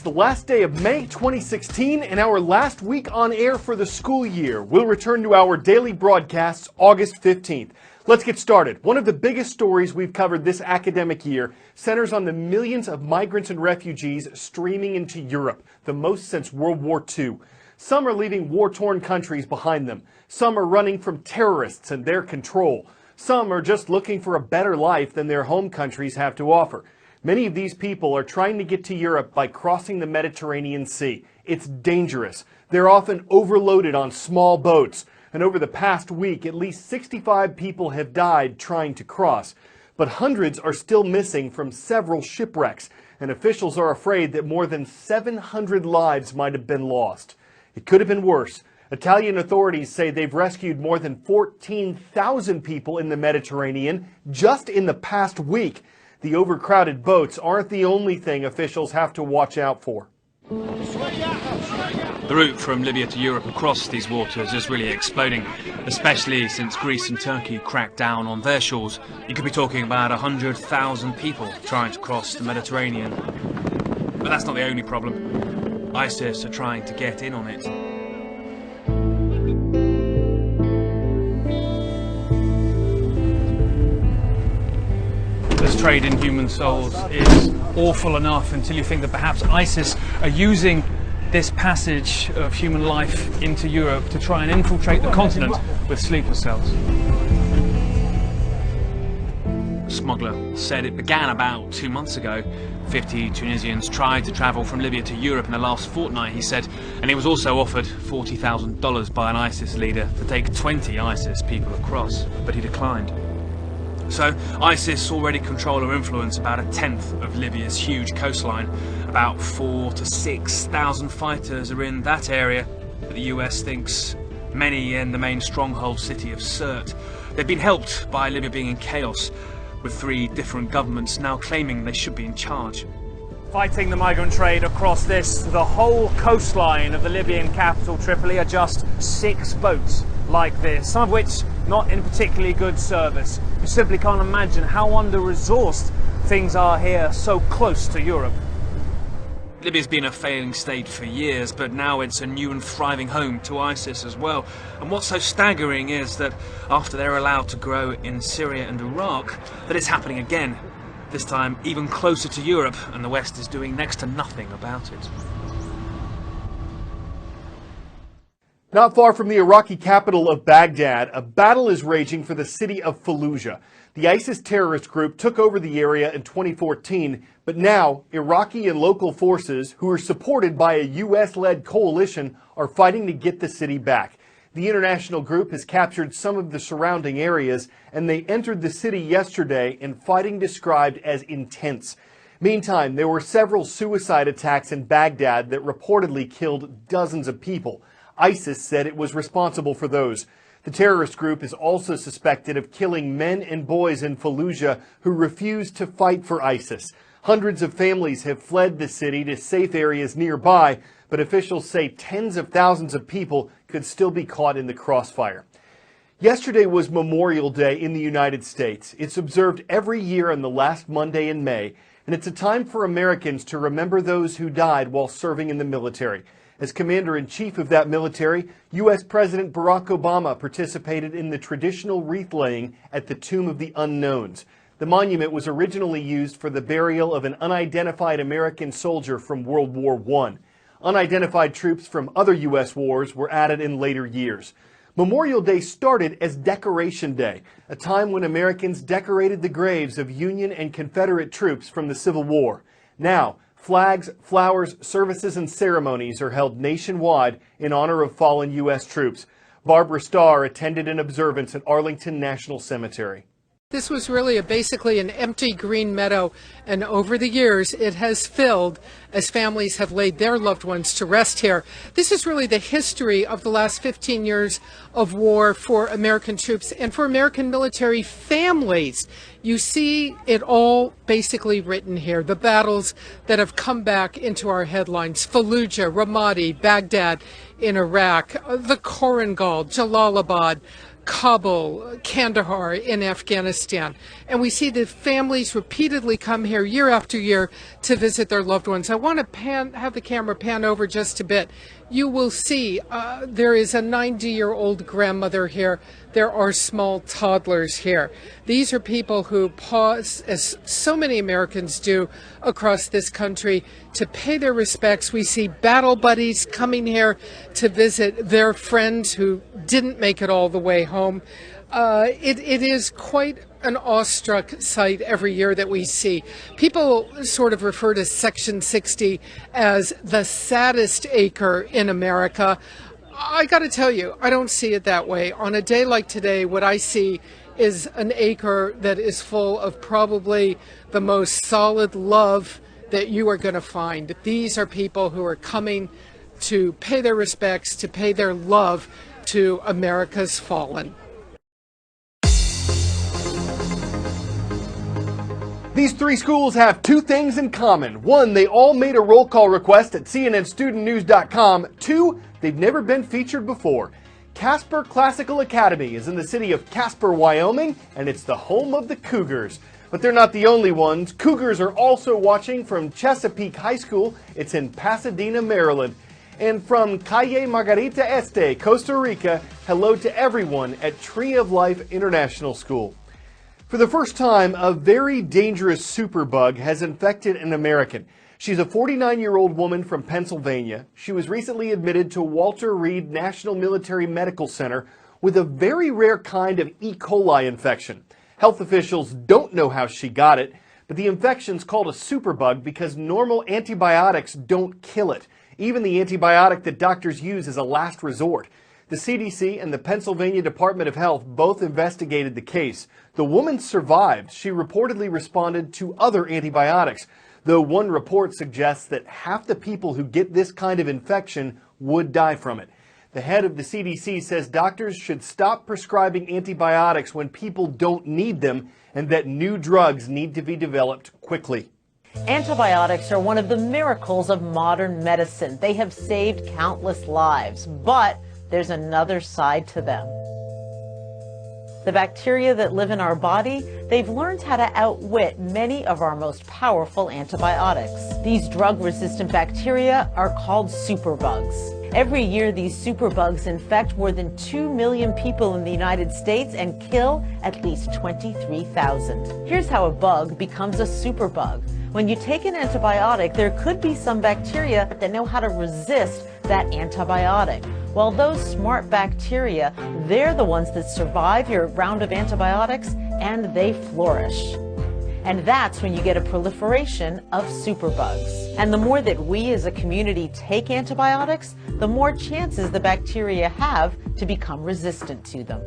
the last day of May 2016 and our last week on air for the school year. We'll return to our daily broadcasts August 15th. Let's get started. One of the biggest stories we've covered this academic year centers on the millions of migrants and refugees streaming into Europe, the most since World War II. Some are leaving war-torn countries behind them. Some are running from terrorists and their control. Some are just looking for a better life than their home countries have to offer. Many of these people are trying to get to Europe by crossing the Mediterranean Sea. It's dangerous. They're often overloaded on small boats. And over the past week, at least 65 people have died trying to cross. But hundreds are still missing from several shipwrecks. And officials are afraid that more than 700 lives might have been lost. It could have been worse. Italian authorities say they've rescued more than 14,000 people in the Mediterranean just in the past week. The overcrowded boats aren't the only thing officials have to watch out for. The route from Libya to Europe across these waters is really exploding, especially since Greece and Turkey cracked down on their shores. You could be talking about 100,000 people trying to cross the Mediterranean. But that's not the only problem. ISIS are trying to get in on it. This trade in human souls is awful enough until you think that perhaps ISIS are using this passage of human life into Europe to try and infiltrate the continent with sleeper cells. The smuggler said it began about 2 months ago. 50 Tunisians tried to travel from Libya to Europe in the last fortnight, he said, and he was also offered $40,000 by an ISIS leader to take 20 ISIS people across, but he declined. So ISIS already control or influence about 1/10 of Libya's huge coastline. About 4,000 to 6,000 fighters are in that area, but the US thinks many in the main stronghold city of Sirte. They've been helped by Libya being in chaos, with 3 different governments now claiming they should be in charge. Fighting the migrant trade across the whole coastline of the Libyan capital Tripoli are just 6 boats like this, some of which not in particularly good service. You simply can't imagine how under-resourced things are here so close to Europe. Libya's been a failing state for years, but now it's a new and thriving home to ISIS as well. And what's so staggering is that after they're allowed to grow in Syria and Iraq, that it's happening again. This time even closer to Europe, and the West is doing next to nothing about it. Not far from the Iraqi capital of Baghdad, a battle is raging for the city of Fallujah. The ISIS terrorist group took over the area in 2014, but now Iraqi and local forces, who are supported by a US-led coalition, are fighting to get the city back. The international group has captured some of the surrounding areas, and they entered the city yesterday in fighting described as intense. Meantime, there were several suicide attacks in Baghdad that reportedly killed dozens of people. ISIS said it was responsible for those. The terrorist group is also suspected of killing men and boys in Fallujah who refused to fight for ISIS. Hundreds of families have fled the city to safe areas nearby, but officials say tens of thousands of people could still be caught in the crossfire. Yesterday was Memorial Day in the United States. It's observed every year on the last Monday in May, and it's a time for Americans to remember those who died while serving in the military. As Commander-in-Chief of that military, U.S. President Barack Obama participated in the traditional wreath-laying at the Tomb of the Unknowns. The monument was originally used for the burial of an unidentified American soldier from World War I. Unidentified troops from other U.S. wars were added in later years. Memorial Day started as Decoration Day, a time when Americans decorated the graves of Union and Confederate troops from the Civil War. Now, flags, flowers, services, and ceremonies are held nationwide in honor of fallen U.S. troops. Barbara Starr attended an observance at Arlington National Cemetery. This was really basically an empty green meadow, and over the years it has filled as families have laid their loved ones to rest here. This is really the history of the last 15 years of war for American troops and for American military families. You see it all basically written here, the battles that have come back into our headlines: Fallujah, Ramadi, Baghdad in Iraq, the Korangal, Jalalabad, Kabul, Kandahar in Afghanistan. And we see the families repeatedly come here year after year to visit their loved ones. I want to have the camera pan over just a bit. You will see there is a 90-year-old grandmother here. There are small toddlers here. These are people who pause, as so many Americans do across this country, to pay their respects. We see battle buddies coming here to visit their friends who didn't make it all the way home. It is quite an awestruck sight every year that we see. People sort of refer to Section 60 as the saddest acre in America. I got to tell you, I don't see it that way. On a day like today, what I see is an acre that is full of probably the most solid love that you are going to find. These are people who are coming to pay their respects, to pay their love to America's fallen. These three schools have two things in common. One, they all made a roll call request at cnnstudentnews.com. Two, they've never been featured before. Casper Classical Academy is in the city of Casper, Wyoming, and it's the home of the Cougars. But they're not the only ones. Cougars are also watching from Chesapeake High School. It's in Pasadena, Maryland. And from Calle Margarita Este, Costa Rica, hello to everyone at Tree of Life International School. For the first time, a very dangerous superbug has infected an American. She's a 49-year-old woman from Pennsylvania. She was recently admitted to Walter Reed National Military Medical Center with a very rare kind of E. coli infection. Health officials don't know how she got it, but the infection's called a superbug because normal antibiotics don't kill it, even the antibiotic that doctors use as a last resort. The CDC and the Pennsylvania Department of Health both investigated the case. The woman survived. She reportedly responded to other antibiotics, though one report suggests that half the people who get this kind of infection would die from it. The head of the CDC says doctors should stop prescribing antibiotics when people don't need them and that new drugs need to be developed quickly. Antibiotics are one of the miracles of modern medicine. They have saved countless lives, but there's another side to them. The bacteria that live in our body, they've learned how to outwit many of our most powerful antibiotics. These drug-resistant bacteria are called superbugs. Every year, these superbugs infect more than 2 million people in the United States and kill at least 23,000. Here's how a bug becomes a superbug. When you take an antibiotic, there could be some bacteria that know how to resist that antibiotic. Well, those smart bacteria, they're the ones that survive your round of antibiotics and they flourish. And that's when you get a proliferation of superbugs. And the more that we as a community take antibiotics, the more chances the bacteria have to become resistant to them.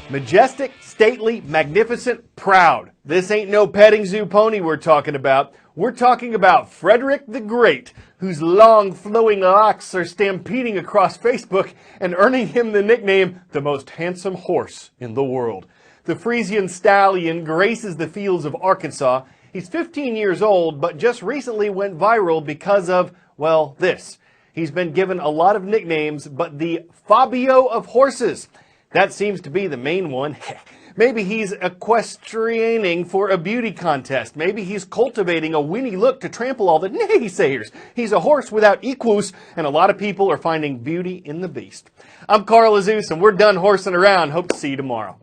Majestic, stately, magnificent, proud. This ain't no petting zoo pony we're talking about. We're talking about Frederick the Great, whose long flowing locks are stampeding across Facebook and earning him the nickname, the most handsome horse in the world. The Frisian stallion graces the fields of Arkansas. He's 15 years old, but just recently went viral because of, well, this. He's been given a lot of nicknames, but the Fabio of horses, that seems to be the main one. Maybe he's equestrianing for a beauty contest. Maybe he's cultivating a winny look to trample all the naysayers. He's a horse without equus, and a lot of people are finding beauty in the beast. I'm Carl Azus, and we're done horsing around. Hope to see you tomorrow.